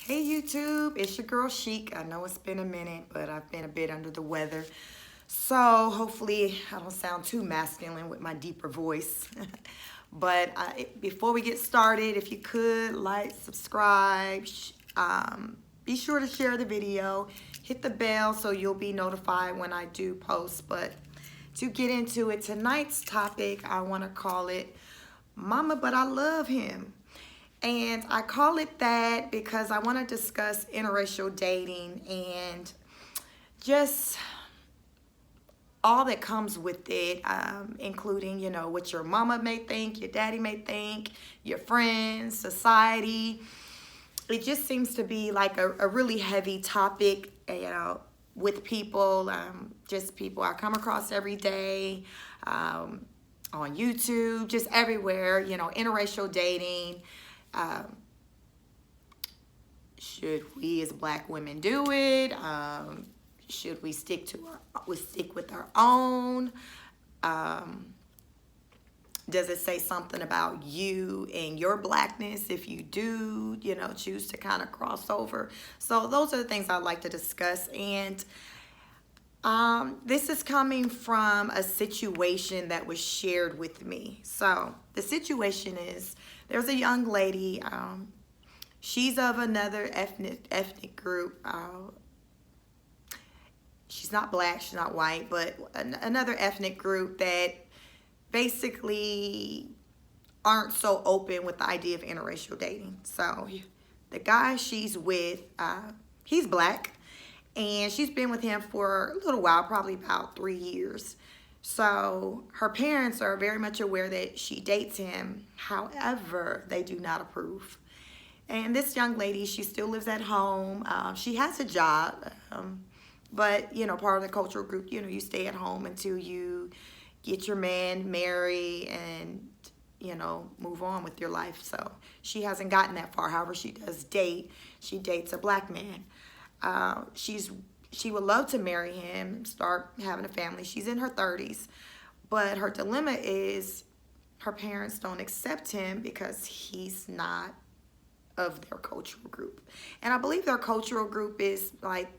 Hey YouTube, it's your girl Chic. I know it's been a minute, but I've been a bit under the weather. So hopefully I don't sound too masculine with my deeper voice. But before we get started, if you could like, subscribe, be sure to share the video, hit the bell so you'll be notified when I do post. But to get into it, tonight's topic, I want to call it Mama, But I Love Him. And I call it that because I want to discuss interracial dating and just all that comes with it, including, what your mama may think, your daddy may think, your friends, society. It just seems to be like a really heavy topic, with people, just people I come across every day, on YouTube, just everywhere, interracial dating. Um, should we as black women do it? Should we stick with our own? Does it say something about you and your blackness if you do, choose to kind of cross over? So those are the things I'd like to discuss. And this is coming from a situation that was shared with me. So the situation is there's a young lady. She's of another ethnic group. She's not black, she's not white, but another ethnic group that basically aren't so open with the idea of interracial dating. So the guy she's with, he's black, and she's been with him for a little while, probably about 3 years. So her parents are very much aware that she dates him. However, they do not approve. And this young lady, she still lives at home. She has a job, but, part of the cultural group, you stay at home until you get your man married and, move on with your life. So she hasn't gotten that far. However, she does date. She dates a black man. She would love to marry him, start having a family. She's in her 30s. But her dilemma is her parents don't accept him because he's not of their cultural group. And I believe their cultural group is like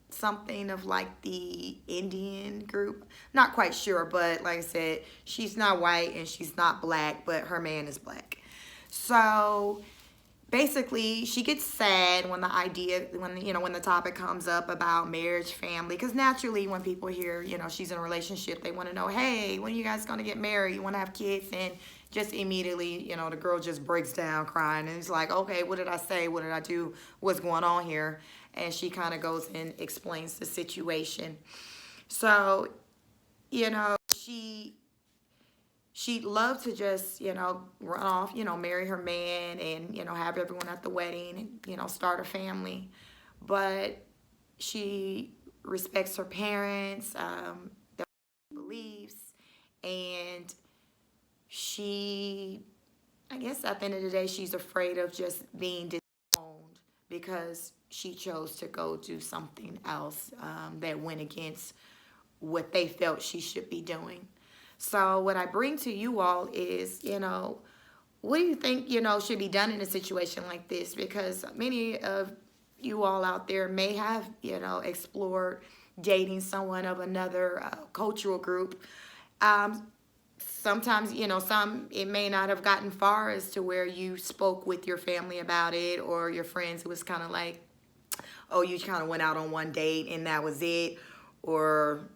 something of like the Indian group. Not quite sure, but like I said, she's not white and she's not black, but her man is black. So basically she gets sad when when the topic comes up about marriage, family, because naturally when people hear, she's in a relationship, they want to know, hey, when are you guys going to get married? You want to have kids? And just immediately, the girl just breaks down crying and it's like, okay, what did I say? What did I do? What's going on here? And she kind of goes and explains the situation. So, she'd love to just, run off, marry her man and, have everyone at the wedding and, start a family. But she respects her parents, their beliefs, and I guess at the end of the day, she's afraid of just being disowned because she chose to go do something else that went against what they felt she should be doing. So what I bring to you all is, what do you think, should be done in a situation like this? Because many of you all out there may have, explored dating someone of another cultural group. Sometimes, it may not have gotten far as to where you spoke with your family about it or your friends. It was kind of like, oh, you kind of went out on one date and that was it. Or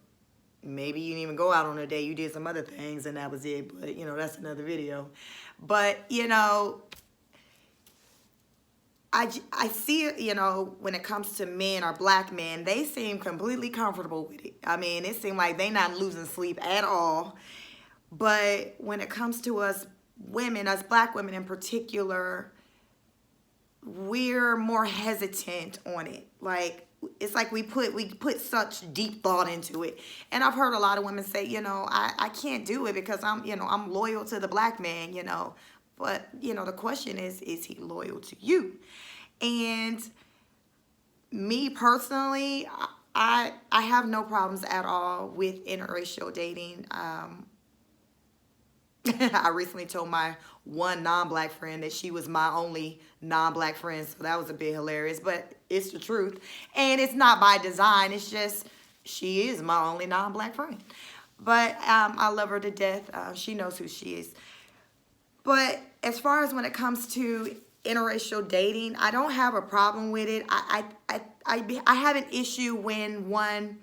maybe you didn't even go out on a date. You did some other things and that was it. But, that's another video. But, I see, when it comes to men or black men, they seem completely comfortable with it. I mean, it seems like they're not losing sleep at all. But when it comes to us women, us black women in particular, we're more hesitant on it. Like, it's like we put such deep thought into it. And I've heard a lot of women say, I can't do it because I'm loyal to the black man, But, the question is he loyal to you? And me personally, I have no problems at all with interracial dating. I recently told my one non-black friend that she was my only non-black friend, so that was a bit hilarious, but it's the truth. And it's not by design, it's just she is my only non-black friend. But I love her to death. She knows who she is. But as far as when it comes to interracial dating, I don't have a problem with it. I have an issue when one,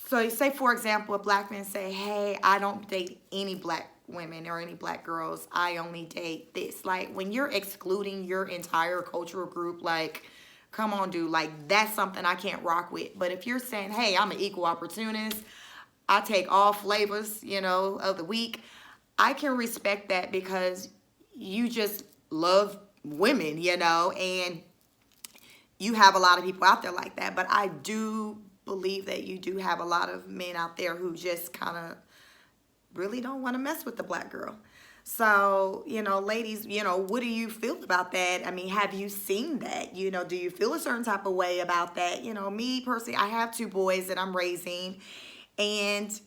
so say for example, a black man say, hey, I don't date any black women or any black girls. I only date this. Like, when you're excluding your entire cultural group, like, come on, dude, like, that's something I can't rock with. But if you're saying, hey, I'm an equal opportunist, I take all flavors, of the week, I can respect that because you just love women, and you have a lot of people out there like that. But I do believe that you do have a lot of men out there who just kind of really don't want to mess with the black girl. So, ladies, what do you feel about that? I mean, have you seen that? Do you feel a certain type of way about that? Me personally, I have two boys that I'm raising. And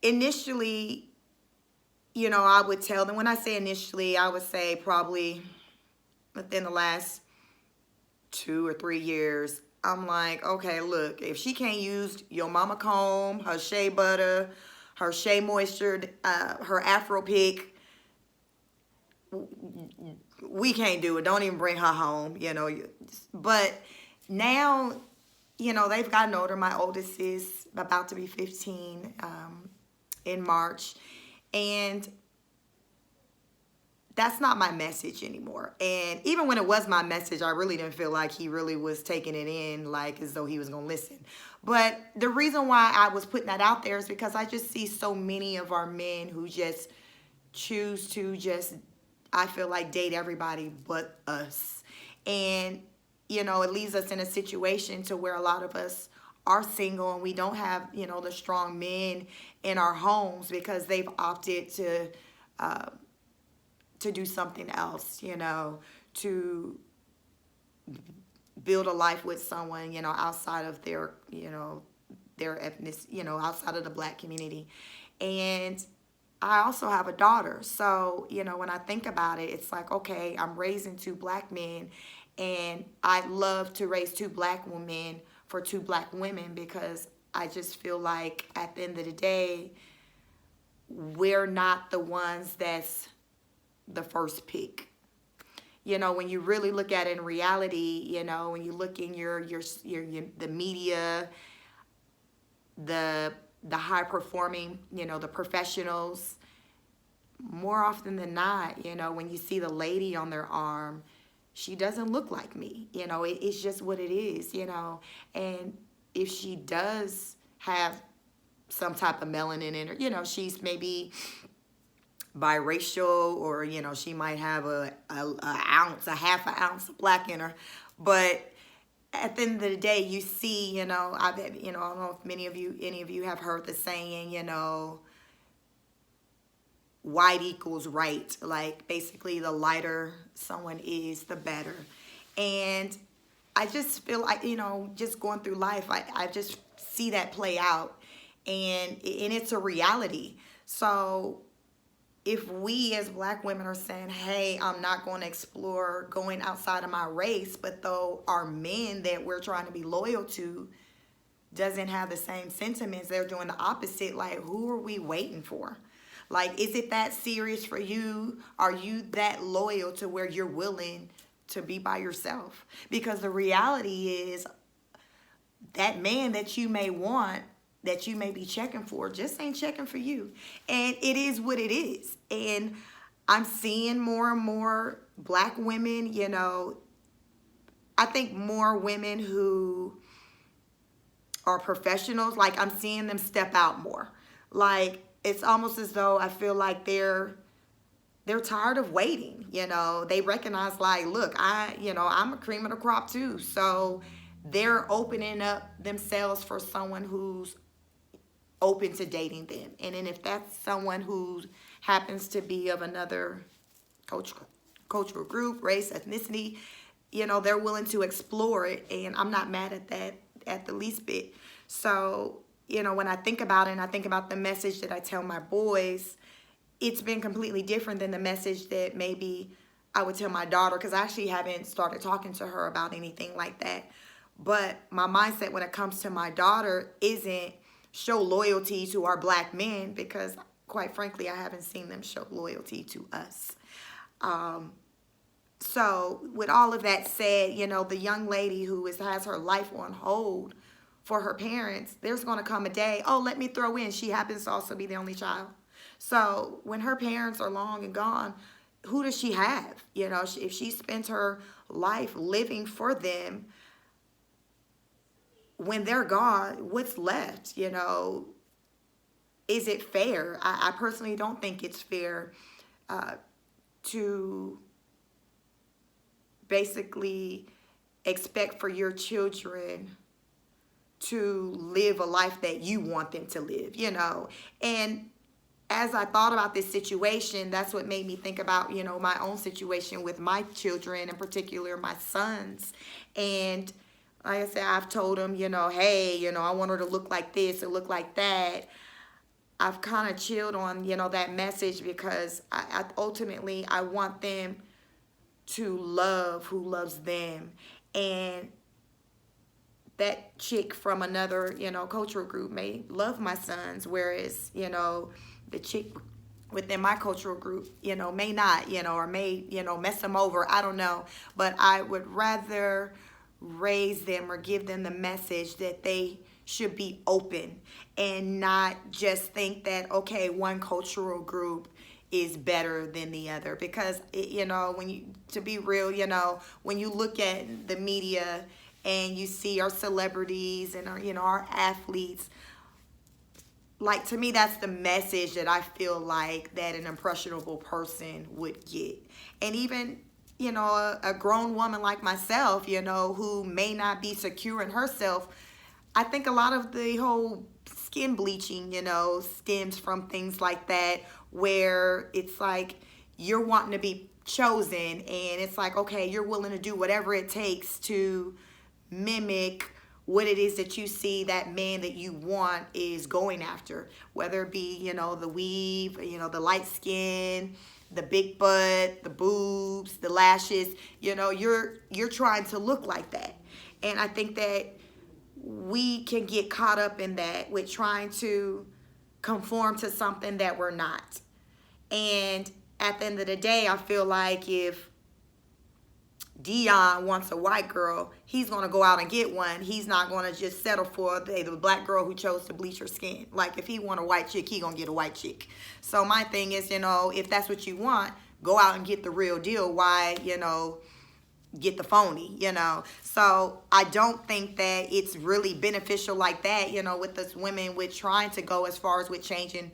initially, I would tell them, when I say initially, I would say probably within the last 2 or 3 years, I'm like, okay, look, if she can't use your mama comb, her shea butter, her shea moisture, her Afro pick, we can't do it. Don't even bring her home, But now, they've gotten older. My oldest is about to be 15 in March. And that's not my message anymore. And even when it was my message, I really didn't feel like he really was taking it in, like as though he was going to listen. But the reason why I was putting that out there is because I just see so many of our men who just choose to just, I feel like, date everybody but us. And, it leaves us in a situation to where a lot of us are single and we don't have, the strong men in our homes because they've opted to do something else, to build a life with someone, outside of their ethnic, outside of the black community. And I also have a daughter. So, when I think about it, it's like, okay, I'm raising 2 black men, and I'd love to raise 2 black women for 2 black women, because I just feel like at the end of the day, we're not the ones that's the first pick. When you really look at it in reality, when you look in your the media, the high performing, the professionals, more often than not, when you see the lady on their arm, she doesn't look like me. It's just what it is, and if she does have some type of melanin in her, she's maybe biracial, or she might have a half an ounce of black in her. But at the end of the day, you see, I don't know if any of you have heard the saying, white equals right. Like, basically, the lighter someone is, the better. And I just feel like, just going through life, I just see that play out, and it's a reality. So if we as black women are saying, hey, I'm not going to explore going outside of my race, but though our men that we're trying to be loyal to doesn't have the same sentiments, they're doing the opposite, like, who are we waiting for? Like, is it that serious for you? Are you that loyal to where you're willing to be by yourself? Because the reality is, that man that you may want, that you may be checking for, just ain't checking for you. And it is what it is. And I'm seeing more and more black women, I think more women who are professionals, like, I'm seeing them step out more. Like, it's almost as though I feel like they're tired of waiting. They recognize, like, look, I'm a cream of the crop too. So they're opening up themselves for someone who's open to dating them. And then if that's someone who happens to be of another cultural group, race, ethnicity, they're willing to explore it. And I'm not mad at that at the least bit. So, when I think about it, and I think about the message that I tell my boys, it's been completely different than the message that maybe I would tell my daughter, because I actually haven't started talking to her about anything like that. But my mindset when it comes to my daughter isn't show loyalty to our black men, because quite frankly, I haven't seen them show loyalty to us. So with all of that said, the young lady who has her life on hold for her parents, there's going to come a day, oh, let me throw in, she happens to also be the only child. So when her parents are long and gone, who does she have? If she spends her life living for them, when they're gone, what's left? Is it fair? I personally don't think it's fair to basically expect for your children to live a life that you want them to live, And as I thought about this situation, that's what made me think about, my own situation with my children, in particular my sons. And like I said, I've told them, hey, I want her to look like this or look like that. I've kind of chilled on, that message, because I ultimately, I want them to love who loves them. And that chick from another, cultural group may love my sons, whereas, the chick within my cultural group, may not, or may, mess them over. I don't know. But I would rather raise them or give them the message that they should be open and not just think that, okay, one cultural group is better than the other. Because, to be real, when you look at the media and you see our celebrities and our, our athletes, like, to me, that's the message that I feel like that an impressionable person would get. And even, a grown woman like myself, who may not be secure in herself, I think a lot of the whole skin bleaching, stems from things like that, where it's like you're wanting to be chosen, and it's like, okay, you're willing to do whatever it takes to mimic what it is that you see that man that you want is going after, whether it be, the weave, the light skin, the big butt, the boobs, the lashes, you're trying to look like that. And I think that we can get caught up in that with trying to conform to something that we're not. And at the end of the day, I feel like if Dion wants a white girl, he's going to go out and get one. He's not going to just settle for the black girl who chose to bleach her skin. Like, if he want a white chick, he going to get a white chick. So my thing is, if that's what you want, go out and get the real deal. Why, get the phony, So I don't think that it's really beneficial like that, with us women, with trying to go as far as with changing,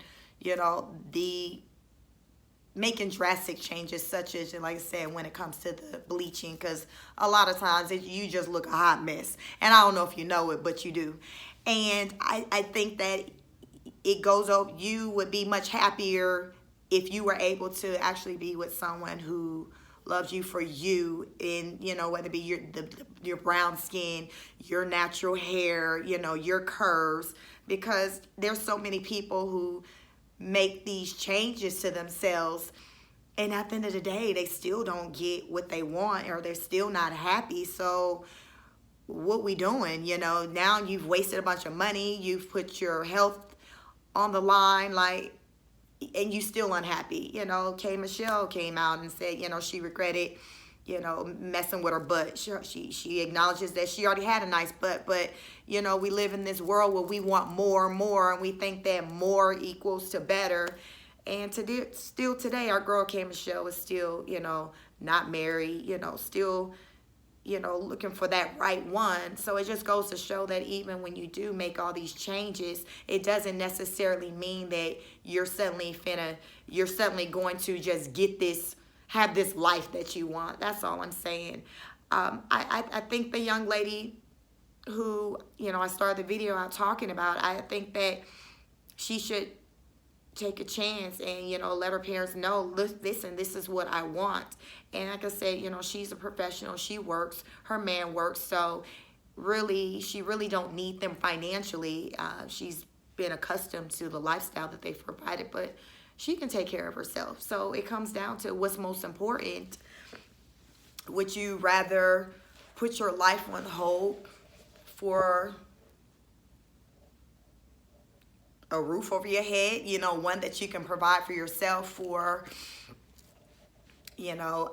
making drastic changes, such as, like I said, when it comes to the bleaching, because a lot of times you just look a hot mess. And I don't know if you know it, but you do. And I think that it goes over, you would be much happier if you were able to actually be with someone who loves you for you, in, whether it be your brown skin, your natural hair, your curves, because there's so many people who make these changes to themselves, and at the end of the day, they still don't get what they want, or they're still not happy. So what we doing? Now you've wasted a bunch of money, you've put your health on the line, like, and you still unhappy. K. Michelle came out and said, she regretted, messing with her butt. She acknowledges that she already had a nice butt, but, we live in this world where we want more and more, and we think that more equals to better. And still today, our girl K. Michelle is still, not married, still, looking for that right one. So it just goes to show that even when you do make all these changes, it doesn't necessarily mean that you're suddenly going to just have this life that you want. That's all I'm saying. I think the young lady who, I started the video out talking about, I think that she should take a chance and, let her parents know, listen, this is what I want. And like I said, she's a professional. She works. Her man works. So really, she really don't need them financially. She's been accustomed to the lifestyle that they've provided, but she can take care of herself. So it comes down to what's most important. Would you rather put your life on hold for a roof over your head, one that you can provide for yourself, for, you know,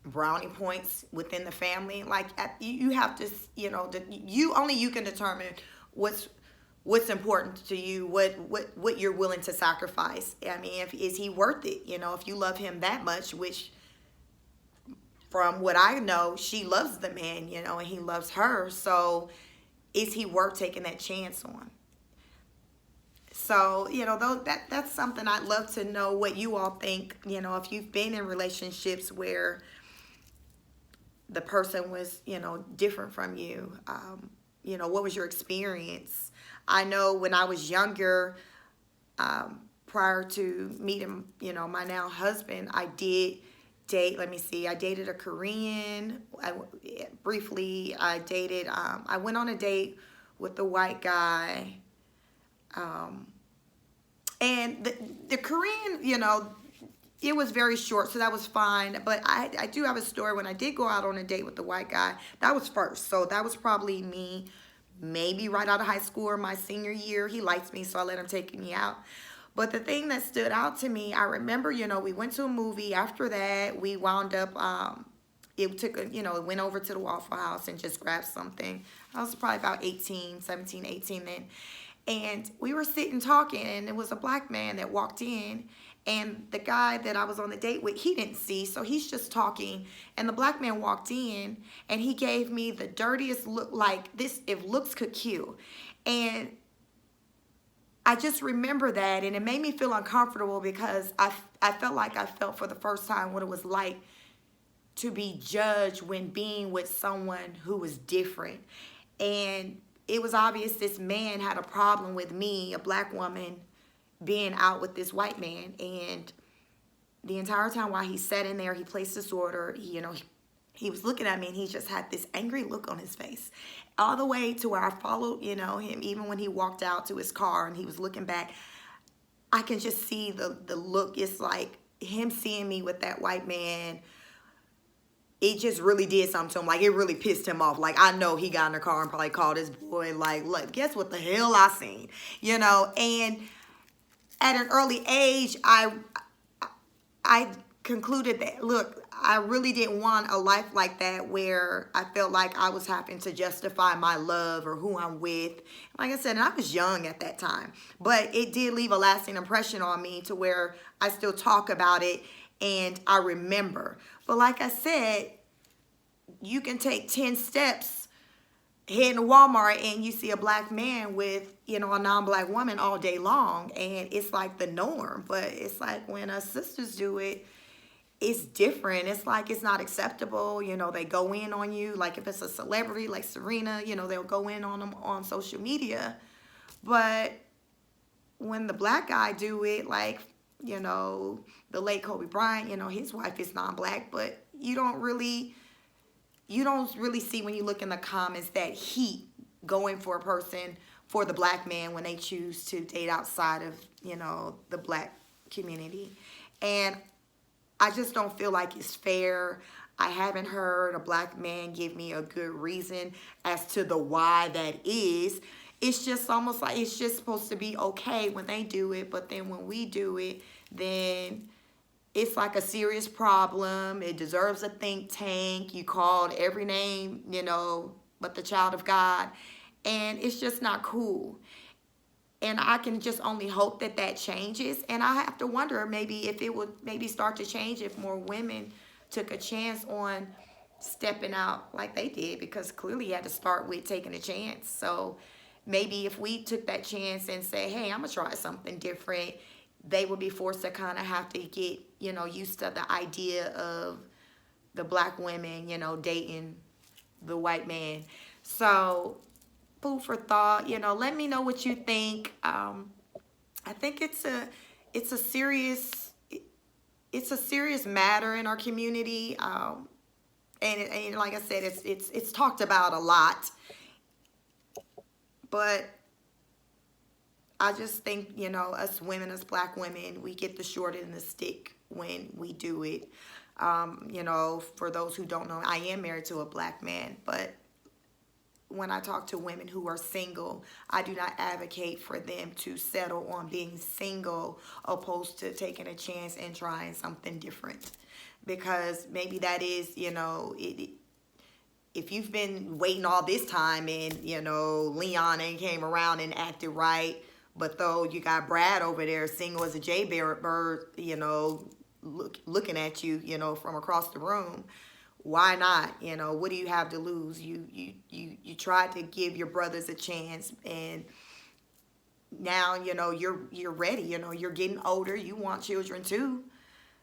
brownie points within the family? Like, you have to, you can determine what's important to you, what you're willing to sacrifice. I mean, is he worth it? If you love him that much, which from what I know, she loves the man, and he loves her. So is he worth taking that chance on? So, that's something I'd love to know what you all think. If you've been in relationships where the person was, different from you, what was your experience? I know when I was younger, prior to meeting, my now husband, I did date, I dated a Korean. Briefly, I dated, I went on a date with a white guy. And the Korean, it was very short, so that was fine. But I do have a story. When I did go out on a date with the white guy, that was first. So that was probably me, maybe right out of high school or my senior year. He liked me, so I let him take me out. But the thing that stood out to me, I remember, we went to a movie. After that, we wound up, it went over to the Waffle House and just grabbed something. I was probably about 17, 18 then. And we were sitting talking, and it was a black man that walked in. And the guy that I was on the date with, he didn't see, so he's just talking. And the black man walked in, and he gave me the dirtiest look, like this, if looks could kill. And I just remember that, and it made me feel uncomfortable because I felt like I felt for the first time what it was like to be judged when being with someone who was different. And it was obvious this man had a problem with me, a black woman, being out with this white man. And the entire time while he sat in there, he placed this order, he was looking at me, and he just had this angry look on his face. All the way to where I followed, him, even when he walked out to his car and he was looking back, I can just see the look. It's like him seeing me with that white man, it just really did something to him. Like, it really pissed him off. Like, I know he got in the car and probably called his boy, like, look, guess what the hell I seen? And at an early age, I concluded that, look, I really didn't want a life like that where I felt like I was having to justify my love or who I'm with. Like I said, and I was young at that time, but it did leave a lasting impression on me to where I still talk about it and I remember. But like I said, you can take 10 steps heading to Walmart and you see a black man with, a non-black woman all day long, and it's like the norm. But it's like when us sisters do it, it's different. It's like it's not acceptable. They go in on you. Like if it's a celebrity like Serena, they'll go in on them on social media. But when the black guy do it, like, the late Kobe Bryant, his wife is non-black, but you don't really see when you look in the comments that heat going for a person, for the black man, when they choose to date outside of, the black community. And I just don't feel like it's fair. I haven't heard a black man give me a good reason as to the why that is. It's just almost like it's just supposed to be okay when they do it, but then when we do it, then it's like a serious problem. It deserves a think tank. You called every name, but the child of God. And it's just not cool. And I can just only hope that that changes. And I have to wonder maybe if it would maybe start to change if more women took a chance on stepping out like they did, because clearly you had to start with taking a chance. So maybe if we took that chance and say, hey, I'm going to try something different, they would be forced to kind of have to get, used to the idea of the black women, dating the white man. So food for thought. Let me know what you think. I think it's a serious matter in our community, and like I said, it's talked about a lot. But I just think, you know, us women, us black women, we get the short end of the stick when we do it. You know, for those who don't know, I am married to a black man, but when I talk to women who are single, I do not advocate for them to settle on being single opposed to taking a chance and trying something different. Because maybe that is, you know, if you've been waiting all this time and, you know, Leon ain't came around and acted right, but though you got Brad over there single as a jaybird, you know, looking at you, you know, from across the room, why not? You know, what do you have to lose? You tried to give your brothers a chance, and now, you know, you're ready. You know, you're getting older. You want children too.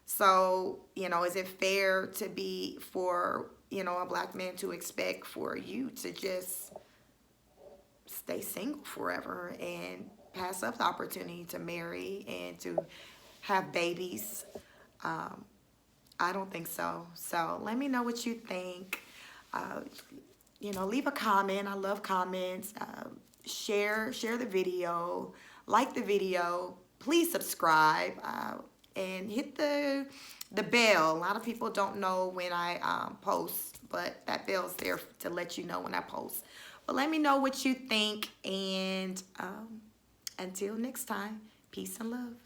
So, you know, is it fair to be for, you know, a black man to expect for you to just stay single forever and pass up the opportunity to marry and to have babies? Um, I don't think so. So let me know what you think. Uh, you know, leave a comment. I love comments. Share the video. Like the video. Please subscribe. And hit the bell. A lot of people don't know when I post, but that bell's there to let you know when I post. But let me know what you think. And until next time, peace and love.